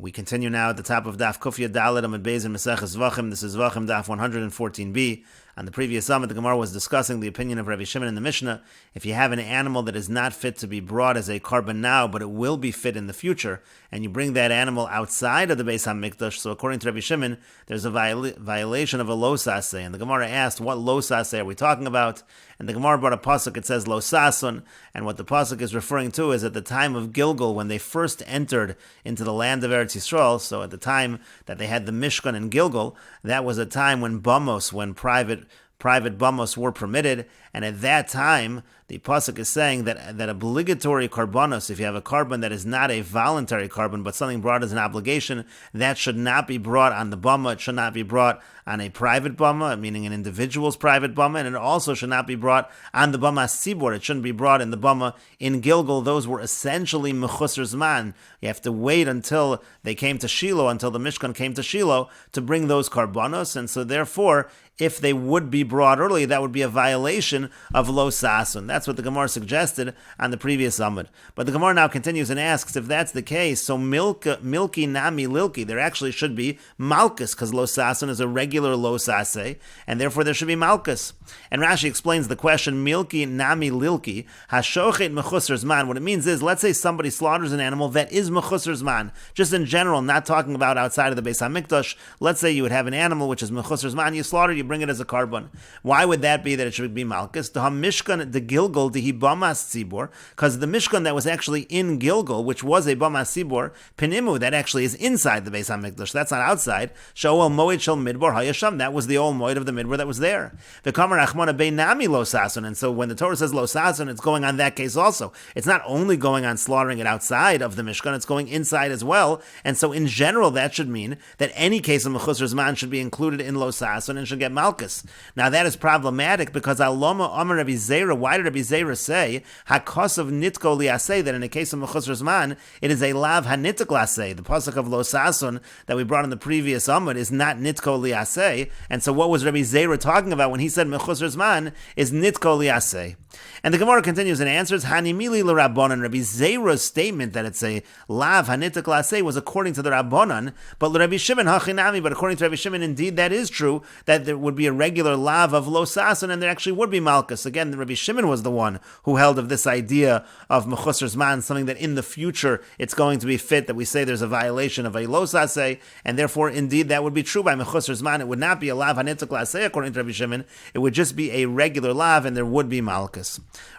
We continue now at the top of Daf Kufya Dalet Amud Beis in Meseches Zevachim. This is Zevachim Daf 114b. On the previous summit, the Gemara was discussing the opinion of Rabbi Shimon in the Mishnah. If you have an animal that is not fit to be brought as a korban now, but it will be fit in the future, and you bring that animal outside of the Beis HaMikdash, so according to Rabbi Shimon, there's a violation of a lo saseh. And the Gemara asked, what lo saseh are we talking about? And the Gemara brought a pasuk, it says lo sasun, and what the pasuk is referring to is at the time of Gilgal, when they first entered into the land of Eretz Yisrael, so at the time that they had the Mishkan in Gilgal, that was a time when bamos, when private bamos were permitted, and at that time, the pasuk is saying that obligatory karbanos, if you have a korban that is not a voluntary korban, but something brought as an obligation, that should not be brought on the bama. It should not be brought on a private bama, meaning an individual's private bama, and it also should not be brought on the bama sibor. It shouldn't be brought in the bama in Gilgal. Those were essentially mechusar zman. You have to wait until they came to Shiloh, until the Mishkan came to Shiloh, to bring those karbanos, and so therefore, if they would be brought early, that would be a violation of lo sasun. That's what the Gemara suggested on the previous Amud. But the Gemara now continues and asks, if that's the case, so milki nami lilki, there actually should be malchus, because lo sasun is a regular lo saseh, and therefore there should be malchus. And Rashi explains the question, milki nami lilki, hashochet mechusar zman. What it means is, let's say somebody slaughters an animal that is mechusar zman, just in general, not talking about outside of the Beis HaMikdash. Let's say you would have an animal which is mechusar zman, you slaughter, you bring it as a korban. Why would that be that it should be malchus? The Mishkan, the Gilgal, the Bamas Tzibor, because the Mishkan that was actually in Gilgal, which was a Bamas Tzibor, Penimu, that actually is inside the Beis HaMikdash, that's not outside. Shoel Moed Shel Midbar Hayasham, that was the old Moed of the Midbar that was there. The Kamar Achmona Beinami Lo Sasun, and so when the Torah says Lo Sasun, it's going on that case also. It's not only going on slaughtering it outside of the Mishkan, it's going inside as well. And so in general, that should mean that any case of Mechusar Zman should be included in Lo Sasun and should get malchus. Now that is problematic because Aloma Amar Rabbi Zera, why did Rabbi Zera say Hakos of Nitko Liaseh, that in the case of Mechusar Zman it is a lav hanitik laseh? The pasuk of Lo Sasun that we brought in the previous Amud is not Nitko Liaseh, and so what was Rabbi Zera talking about when he said Mechusar Zman is Nitko Liaseh? And the Gemara continues and answers Hanimili l'Rabbanan. Rabbi Zera's statement that it's a lav hanitik laseh was according to the Rabbanan, but Rabbi Shimon hachinami. But according to Rabbi Shimon, indeed that is true, that there would be a regular lav of lo sasun, and there actually would be malchus. Again, Rabbi Shimon was the one who held of this idea of mechusar zman, something that in the future it's going to be fit, that we say there's a violation of a lo saseh, and therefore indeed that would be true by mechusar zman. It would not be a lav hanitik laseh according to Rabbi Shimon. It would just be a regular lav, and there would be malchus.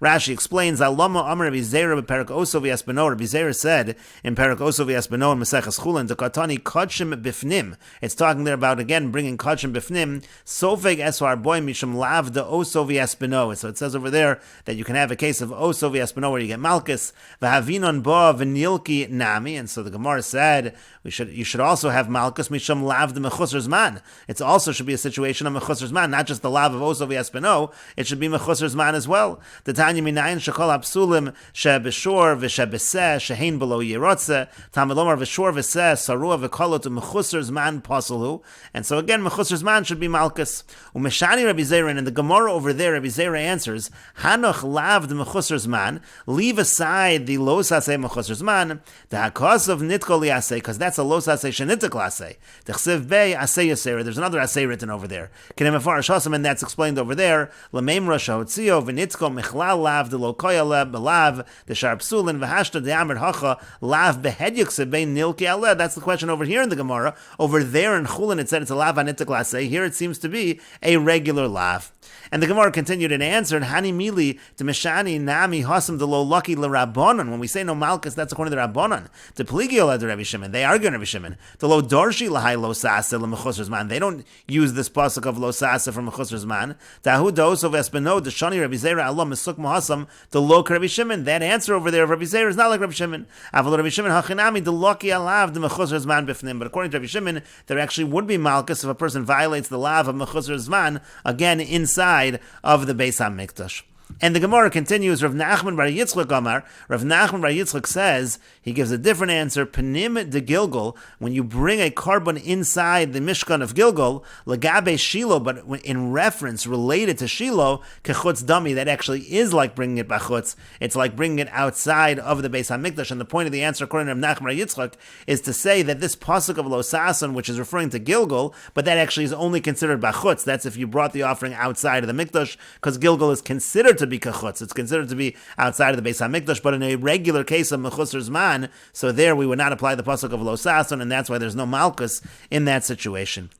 Rashi explains, Alama Amar Rabbi Zera b'Perak Oso v'Yaspeno. Rabbi Zera said in Perak Oso v'Yaspeno in Meseches Chulin, Dekatani kodshim bifnim. It's talking there about again bringing kodshim bifnim. Sofeg eswar boy mishum lav de Oso v'Yaspeno. So it says over there that you can have a case of Oso v'Yaspeno where you get malchus. V'havinon bo v'nilki nami. And so the Gemara said you should also have malchus mishum lav de mechusar zman. It also should be a situation of mechusar zman, not just the lav of Oso v'Yaspeno. It should be mechusar zman as well. The Tanya minayin shekol apsulim shebeshor v'shebeseh shehein below yerotze Talmud lomar v'shor v'seh sarua v'kolot mechusar zman pasulhu. And so again, mechusar zman should be malchus. Umeshani Rabbi Zera, and in the Gemara over there, Rabbi Zera answers, Hanoch lav the mechusar zman, leave aside the lo saseh mechusar zman, the hakos of nitko liaseh, because that's a lo saseh shenitik laseh. T'chsev bei aseh yasera. There's another aseh written over there. K'nem efarish hasam, and that's explained over there. L'meimra shahotzio v'nitko mechlal lav the lo koya belav the shar psulin v'hashta de'amr hacha lav behedyuk bein nilki aleh. That's the question over here in the Gemara. Over there in Chulin it said it's a lav hanitik laseh. Here it seems to be a regular lav. And the Gemara continued and answered, Hani mili to meshani nami hasam de lo lucky l'Rabbanan. When we say no malchus, that's according to the Rabbanan. To pligio the Rabbi Shimon, they argue on Rabbi Shimon. To lo dorshi l'hai lo sasa l'mechusar zman. They don't use this pasuk of lo sasa from mechusar zman. Tahu dos of espeno the shani Rabbi Zera Allah mesuk mahasam to lo Rabbi Shimon. That answer over there of Rabbi Zera is not like Rabbi Shimon. Aval Rabbi Shimon hachinami the lucky alav the mechusar zman bifnim. But according to Rabbi Shimon, there actually would be malchus if a person violates the lav of mechusar zman again inside of the Beis HaMikdash. And the Gemara continues, Rav Nachman bar Yitzchak Amar, Rav Nachman bar Yitzchak says, he gives a different answer, Panim de Gilgal, when you bring a carbon inside the Mishkan of Gilgal, Lagabe Shiloh, but in reference related to Shiloh, Kechutz Dami, that actually is like bringing it Bachutz, it's like bringing it outside of the Beis HaMikdash, and the point of the answer, according to Rav Nachman bar Yitzchak, is to say that this pasuk of Lo Sason, which is referring to Gilgal, but that actually is only considered Bachutz, that's if you brought the offering outside of the Mikdash, because Gilgal is considered to be kachutz. It's considered to be outside of the Beis HaMikdash, but in a regular case of mechusar zman, so there we would not apply the pasuk of lo sason, and that's why there's no malchus in that situation.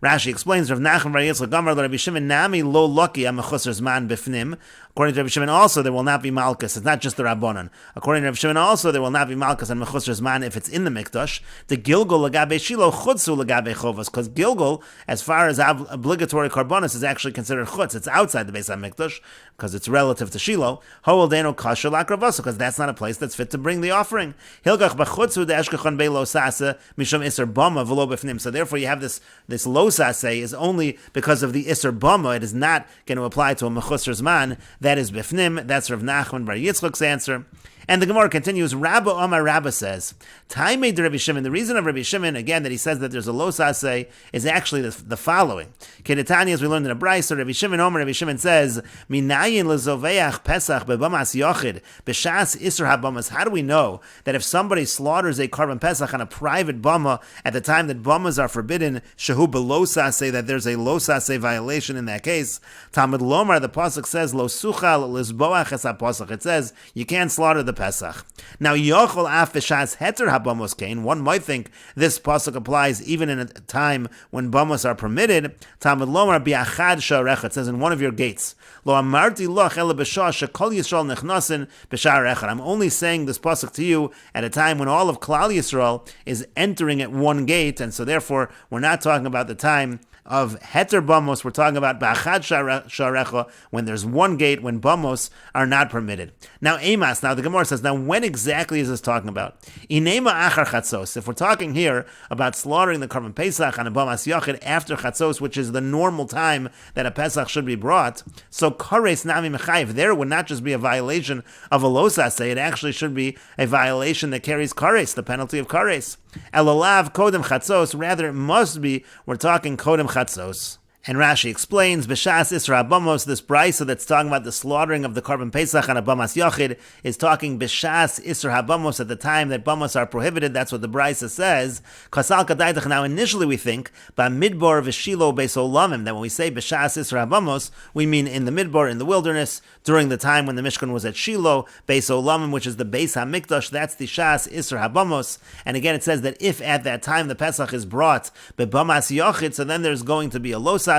Rashi explains, Rav Nachman bar Yitzchak Amar Rabbi Shimon nami lo lucky a mechusar zman bifnim. According to Rabbi Shimon also, there will not be malchus. It's not just the Rabbanan. According to Rabbi Shimon also, there will not be malchus and mechusar zman if it's in the mikdash. The Gilgal lagabe Shiloh chutzu lagabe chovas, because Gilgal, as far as obligatory karbonis, is actually considered chutz. It's outside the Beis HaMikdash because it's relative to Shiloh. Hoel deno kasher lakravasu, because that's not a place that's fit to bring the offering. Hilgach b'chutzu de'eshkechon be'lo sasa mishum iser bama v'lo b'fnim. So therefore, you have this lo saseh is only because of the iser bama. It is not going to apply to a mechusar zman. That is bifnim. That's Rav Nachman bar Yitzchak's answer. And the Gemara continues, Rabba Omar Rabba says, Taimei de Rabbi Shimon, the reason of Rabbi Shimon, again, that he says that there's a lo saseh, is actually the following. Kedetani, as we learned in a brayso, so Rabbi Shimon Omer, Rabbi Shimon says, Minayin lezoveach pesach bebamas yochid, b'shas isur habamas. How do we know that if somebody slaughters a carbon pesach on a private bama at the time that bamas are forbidden, shehu below saseh, that there's a lo saseh violation in that case? Talmud Lomar, the pasuk says, lo suchal lizboach es ha-pasach. It says, you can't slaughter the Pesach. Now, Yochel af v'shas heter habamos kain. One might think this pasuk applies even in a time when bamos are permitted. Talmud Lomar biachad sha'arecha. It says in one of your gates. Lo amarti loch ela b'shah shekol Yisrael nechnasin b'sha'ar echad. I'm only saying this pasuk to you at a time when all of Klal Yisrael is entering at one gate, and so therefore we're not talking about the time of heter bamos. We're talking about ba'achad sha'arecha, when there's one gate, when bamos are not permitted. Now, emas, now the Gemara says, now when exactly is this talking about? Inema achar chatzos. If we're talking here about slaughtering the carbon pesach on a bamas yachid after chatzos, which is the normal time that a pesach should be brought, so kares nami mechayiv, there would not just be a violation of a lo saseh, it actually should be a violation that carries kares, the penalty of kares. Elolav kodem chatzos, rather it must be, we're talking kodem chatzos. And Rashi explains, B'shas Isra Bamos, this brisa that's talking about the slaughtering of the carbon pesach on a bamas yachid, is talking B'shas Isra Bamos at the time that bamos are prohibited. That's what the brisa says. Kasal Kadaitach. Now initially we think, B'midbar v'shilo beis olamim, that when we say B'shas Isra Bamos, we mean in the midbar, in the wilderness, during the time when the Mishkan was at Shiloh, beis olamim, which is the Beis HaMikdash, that's the Shas Isra Bamos. And again it says that if at that time the pesach is brought B'bamas yachid, so then there's going to be a lo saseh.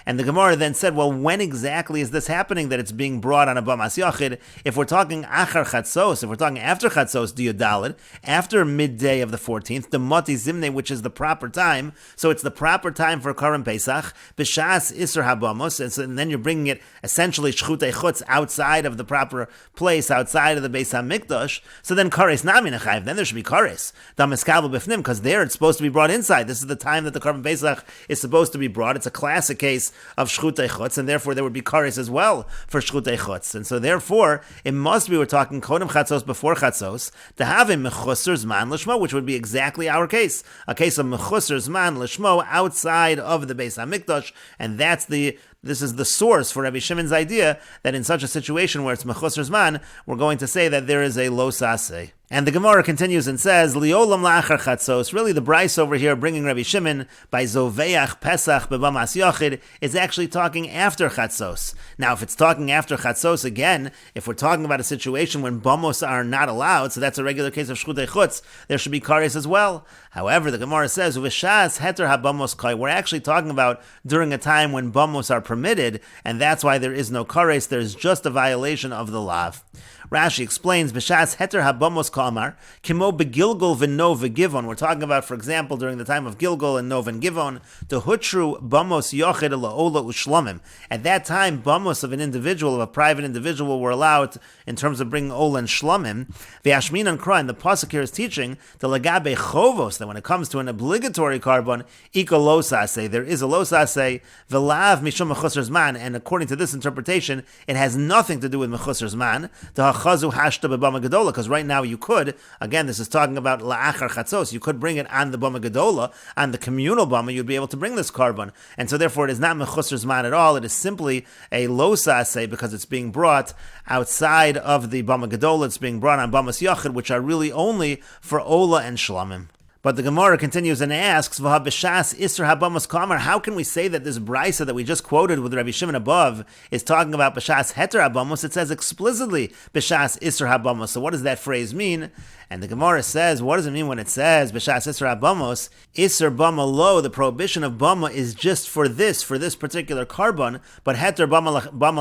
And the Gemara then said, well, when exactly is this happening that it's being brought on a bamas yachid? If we're talking achar chatzos, if we're talking after chatzos, diyodalid, after midday of the 14th, the mati zimne, which is the proper time, so it's the proper time for Karim Pesach, b'shas isur habamos, and then you're bringing it essentially shchutei chutz outside of the proper place, outside of the Beis HaMikdash, so then kares nami nechayiv, then there should be kares, damiskabel b'fnim, because there it's supposed to be brought inside. This is the time that the Karim Pesach is supposed to be brought. It's a classic case of shchutei chutz, and therefore there would be kares as well for shchutei chutz. And so therefore, it must be we're talking kodem chatzos before chatzos, to have a mechusar zman lishmo, which would be exactly our case. A case of mechusar zman lishmo outside of the Beis HaMikdash, and this is the source for Rabbi Shimon's idea that in such a situation where it's mechusar zman, we're going to say that there is a lo saseh. And the Gemara continues and says, Liolam la'achar chatzos. Really, the brayso over here bringing Rabbi Shimon by zoveach pesach bebamas yachid is actually talking after chatzos. Now, if it's talking after chatzos again, if we're talking about a situation when bamos are not allowed, so that's a regular case of shchutei chutz, there should be kares as well. However, the Gemara says, V'shas heter habamos kai. We're actually talking about during a time when bamos are permitted, and that's why there is no kares. There's just a violation of the lav. Rashi explains, B'shas heter habamos kamar, kimo begilgol v'no v'givon. We're talking about, for example, during the time of Gilgul and Nov and Givon, to hutru bamos yochid la'ola ushlamim. At that time, bamos of an individual, of a private individual, were allowed in terms of bringing ola and shlamim. V'ashmin and Kra, and the pasuk here is teaching the lagabe chovos, that when it comes to an obligatory carbon, iko losase, there is a losase, v'lav mishum mechusar zman, and according to this interpretation, it has nothing to do with mechusar zman, to hachazu hashta b'bama gedola, because right now you could, again, this is talking about la'achar chatzos, you could bring it on the bama gedola, on the communal bama, you'd be able to bring this carbon, and so therefore it is not mechusar zman at all, it is simply a losase, because it's being brought outside of the bama gedola, it's being brought on bamas yachid, which are really only for ola and shlamim. But the Gemara continues and asks, "V'habishas isser habamos kamar." How can we say that this brisa that we just quoted with Rabbi Shimon above is talking about b'shas heter habamos? It says explicitly b'shas isser habamos. So what does that phrase mean? And the Gemara says, what does it mean when it says b'shas isser habamos? Isser bama lo. The prohibition of bama is just for this particular carbon. But heter bama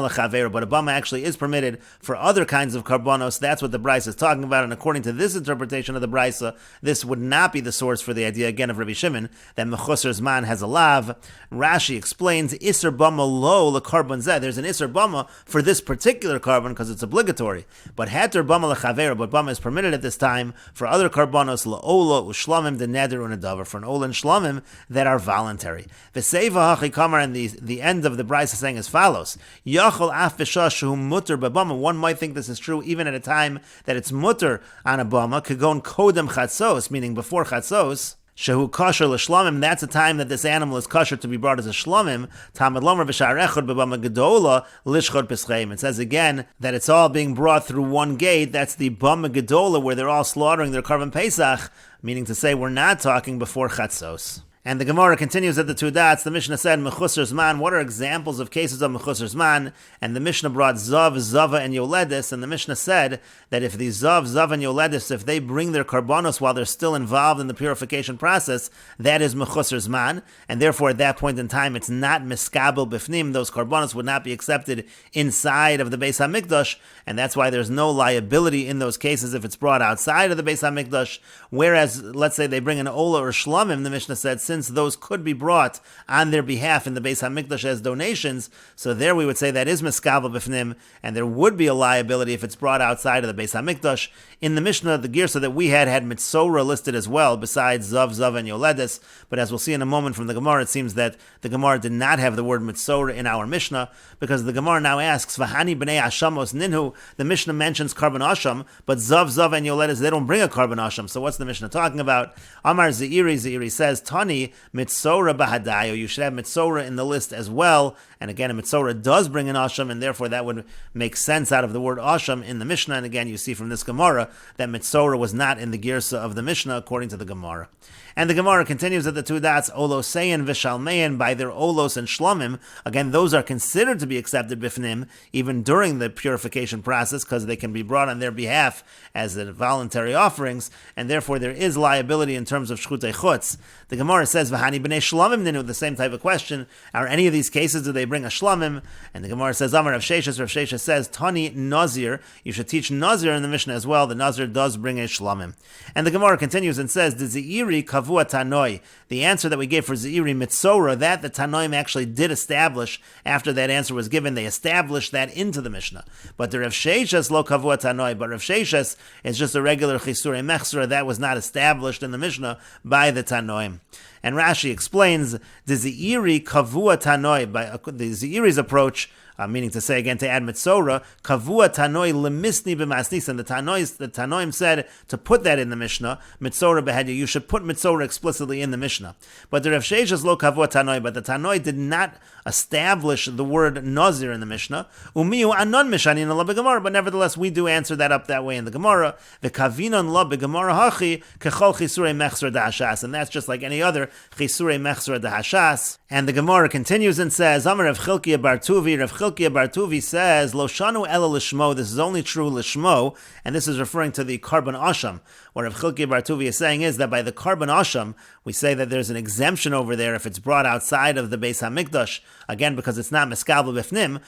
lechaver. But a bama actually is permitted for other kinds of carbonos. That's what the brisa is talking about. And according to this interpretation of the brisa, this would not be the source for the idea again of Rabbi Shimon that mechusar zman has a lav. Rashi explains isser bama lo lekarbon zeh. There's an isser bama for this particular carbon because it's obligatory. But heter bama lechaver, but bama is permitted at this time for other carbonos laola ushlamim the neder unadavar, for an ola and shlamim that are voluntary. V'seiva hachi kamar, and the end of the brisa is saying as follows: Yachol af b'shas shehu mutter b'bama. One might think this is true even at a time that it's mutter on a bama, kagon kodem chatzos, meaning before chatzos. Shehu kosher l'shlamim, that's a time that this animal is kosher to be brought as a shlamim. Tamad lomer b'shar echad b'bama gedola lishchod pischeim. It says again that it's all being brought through one gate. That's the bama gedola where they're all slaughtering their karban pesach, meaning to say we're not talking before chatzos. And the Gemara continues at the two dots. The Mishnah said, Mechusar Zman, what are examples of cases of Mechusar Zman? And the Mishnah brought Zav, Zava, and Yoledis, and the Mishnah said that if the Zav, Zav, and Yoledis, if they bring their karbonos while they're still involved in the purification process, that is Mechusar Zman, and therefore at that point in time, it's not Miskabel Bifnim, those karbonos would not be accepted inside of the Beis HaMikdash, and that's why there's no liability in those cases if it's brought outside of the Beis HaMikdash, whereas, let's say they bring an Ola or Shlamim, the Mishnah said, since those could be brought on their behalf in the Beis HaMikdash as donations, so there we would say that is Miskabel Bifnim, and there would be a liability if it's brought outside of the Beis HaMikdash. In the Mishnah, the Girsa that we had Mitzora listed as well, besides Zav, Zav, and Yoledis, but as we'll see in a moment from the Gemara, it seems that the Gemara did not have the word Mitzora in our Mishnah, because the Gemara now asks, V'hani b'nei Ashamos ninhu, the Mishnah mentions Karban Asham, but Zav, Zav, and Yoledis, they don't bring a Karban Asham, so what's the Mishnah talking about? Amar Zeiri says, Tani, Mitzora Bahadayo, you should have Mitzora in the list as well, and again, a Mitzora does bring an Asham, and therefore that would make sense out of the word Asham in the Mishnah, and again, you see from this Gemara that Mitzora was not in the Girsa of the Mishnah, according to the Gemara. And the Gemara continues at the two dots, Olosein v'Shalmein, by their Olos and Shlamim. Again, those are considered to be accepted bifnim, even during the purification process, because they can be brought on their behalf as voluntary offerings, and therefore there is liability in terms of Shchutei Chutz. The Gemara says, V'hani b'nei Shlamim ninu, the same type of question. Are any of these cases, do they bring a Shlamim? And the Gemara says, Amar Rav Sheshes says, Tani Nazir, you should teach Nazir in the Mishnah as well. The Nazir does bring a Shlamim. And the Gemara continues and says, the Zeiri Kavua Tanoi, the answer that we gave for Zeiri Mitzora, that the Tanoim actually did establish after that answer was given, they established that into the Mishnah. But the Rav Sheshes lo Kavua Tanoi, but Rav Sheshes is just a regular Chisurei Mechsura, that was not established in the Mishnah by the Tanoim. And Rashi explains the Zeiri Kavua Tanoi, by the Zeiri's approach, meaning to say again to add Mitzora, Kavua Tanoi lemisni b'masnis, and the Tanoim said to put that in the Mishnah, Mitzora behedya, you should put Mitzora explicitly in the Mishnah. But the Rav Sheshes lo Kavua Tanoi, but the Tanoi did not establish the word Nazir in the Mishnah. Umiu anon mishanin la b'Gemara, but nevertheless we do answer that up that way in the Gemara. The Kavinon la b'Gemara hachi kechol chisurei mechsra dahashas, and that's just like any other chisurei mechsra dahashas. And the Gemara continues and says, Amar Rav Chilkiya bar Tuvi, Rav Chilkiah bar Tuvi says, Lo shanu ela lishmo, this is only true lishmo, and this is referring to the Karban Asham. What Rav Chilkiah bar Tuvi is saying is that by the Karban Asham, we say that there's an exemption over there if it's brought outside of the Beis HaMikdash, again, because it's not Meskabel Bifnim,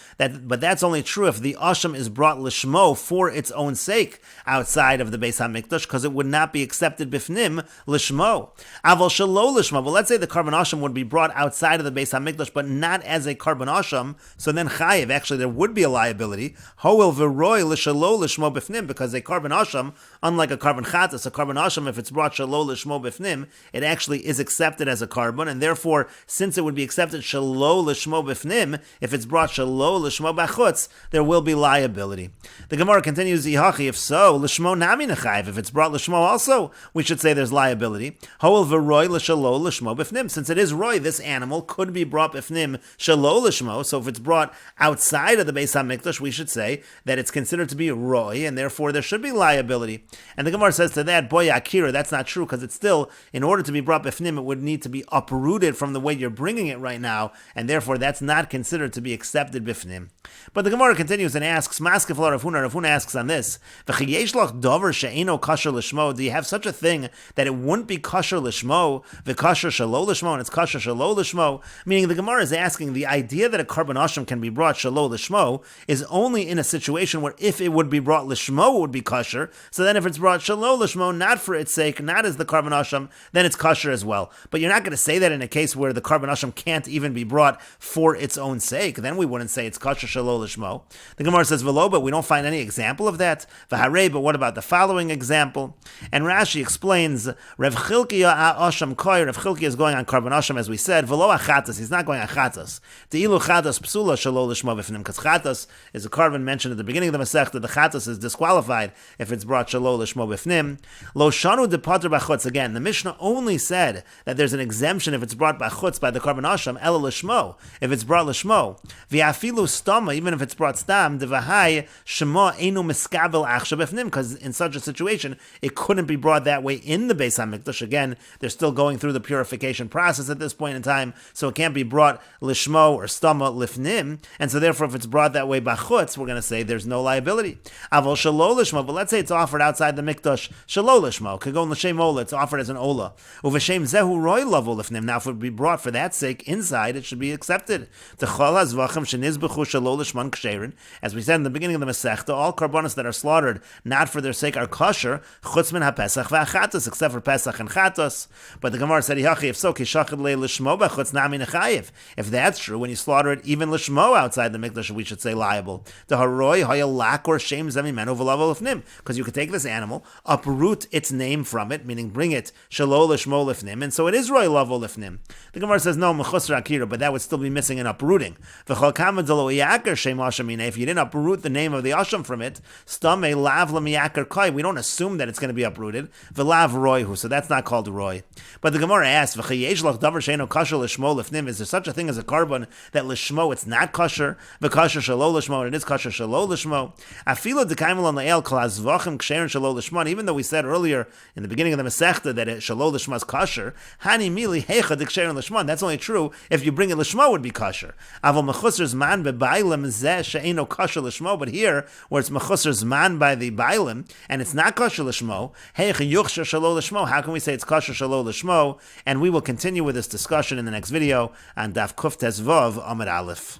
but that's only true if the Asham is brought lishmo for its own sake outside of the Beis HaMikdash, because it would not be accepted Bifnim lishmo. Aval shelo lishmo, but let's say the Karban Asham would be brought outside of the Beis HaMikdash, but not as a Karban Asham, so then Chayiv, actually there would be a liability, Hoel v'roi l'shelo lishmo b'fnim, because a Karban Asham, unlike a Karban Chatas, a Karban Asham, if it's brought shelo lishmo b'fnim, it actually is accepted as a Karban, and therefore, since it would be accepted shelo lishmo b'fnim, if it's brought shelo lishmo b'chutz, there will be liability. The Gemara continues, Yihachi, if so, lishmo nami nechayiv, if it's brought lishmo also, we should say there's liability. Hoel v'roi l'shelo lishmo b'fnim, since it is roi, this animal could be brought b'fnim shelo lishmo, so if it's brought outside of the Beis HaMikdash, we should say that it's considered to be roi, and therefore there should be liability. And the Gemara says to that, boy akira, that's not true, because it's still, in order to be brought b'fnim, it would need to be uprooted from the way you're bringing it right now, and therefore that's not considered to be accepted b'fnim. But the Gemara continues and asks, Maskef la Rav Huna asks on this, V'chiyesh lach dover she'eno kasher lishmo, do you have such a thing that it wouldn't be kasher lishmo, v'kasher shelo lishmo, and it's kasher shelo lishmo? Meaning the Gemara is asking, the idea that a Karban Asham can be brought shelo lishmo is only in a situation where if it would be brought lishmo, it would be kosher. So then if it's brought shelo lishmo, not for its sake, not as the Karban Asham, then it's kosher as well. But you're not going to say that in a case where the Karban Asham can't even be brought for its own sake. Then we wouldn't say it's kosher shelo lishmo. The Gemara says velo, but we don't find any example of that. V'harei, but what about the following example? And Rashi explains, Rav Chilkiah Asham Koy, Rav Chilkiah is going on Karban Asham, as we said, velo achatas, he's not going on chatas. Te'ilu chatas psula shelo lishmo b'fnim, because chatas is a Karban mentioned at the beginning of the Masechet, that the chatas is disqualified if it's brought shelo lishmo b'fnim. Lo shanu de pater b'chutz, again, the Mishnah only said that there's an exemption if it's brought b'chutz by the Karban Asham, ela lishmo, if it's brought lishmo. V'afilu stama, even if it's brought stam, devahai shema enu miskabel achsha b'fnim, because in such a situation, it couldn't be brought that way in the Beis HaMikdash. Again, they're still going through the purification process at this point in time, so it can't be brought lishmo or stama lifnim, and so therefore if it's brought that way b'chutz, we're going to say there's no liability. Aval shelo lishmo, but let's say it's offered outside the mikdash, shelo lishmo, kagon l'shem ola, it's offered as an ola. Uv'shem zehu roi lavo lifnim, now if it would be brought for that sake inside, it should be accepted. T'chol hazvachim shenizbechu shelo lishman ksherin, as we said in the beginning of the Mesechet, all karbonos that are slaughtered not for their sake are kosher, chutz min ha-pesach v'achatos, except for Pesach and Chatos. But the Gemara said, if so, kishachid le lishmo b'chutz nami nechayiv. If that's true, when you slaughter it even lishmo outside the mikdash, we should say liable. The haroi hoya lak or shem zemimenu v'lavo lifnim, because you could take this animal, uproot its name from it, meaning bring it shelo lishmo lifnim, and so it is roi lavo lifnim. The Gemara says no mechusra akira, but that would still be missing an uprooting. V'chol kama delo yakar shem ashamine. If you didn't uproot the name of the asham from it, stame lav lemiyakar kai. We don't assume that it's going to be uprooted. V'lav roihu, so that's not called roy. But the Gemara asks, v'chayesh lach davar sheino kasher lishmo lifnim. Is there such a thing as a carbon that lishmo it's not kosher? V'kasher shelo lishmo, and it is kosher shelo lishmo. Afilo dekaimel on le'el kol hazvachim ksherin shelo lishmo. And even though we said earlier in the beginning of the Masechet that shelo lishmo is kosher, hani mili hecha deksherin lishmo. That's only true if you bring it lishmo would be kosher. Avol mechusar zman bebailem zeh sheino kosher lishmo. But here, where it's mechusar zman by the bailim and it's not kosher lishmo, hecha yuchsher shelo lishmo. How can we say it's kosher shelo lishmo? And we will continue with this discussion in the next video on Daf Kuf Tes Vav Amud Aleph.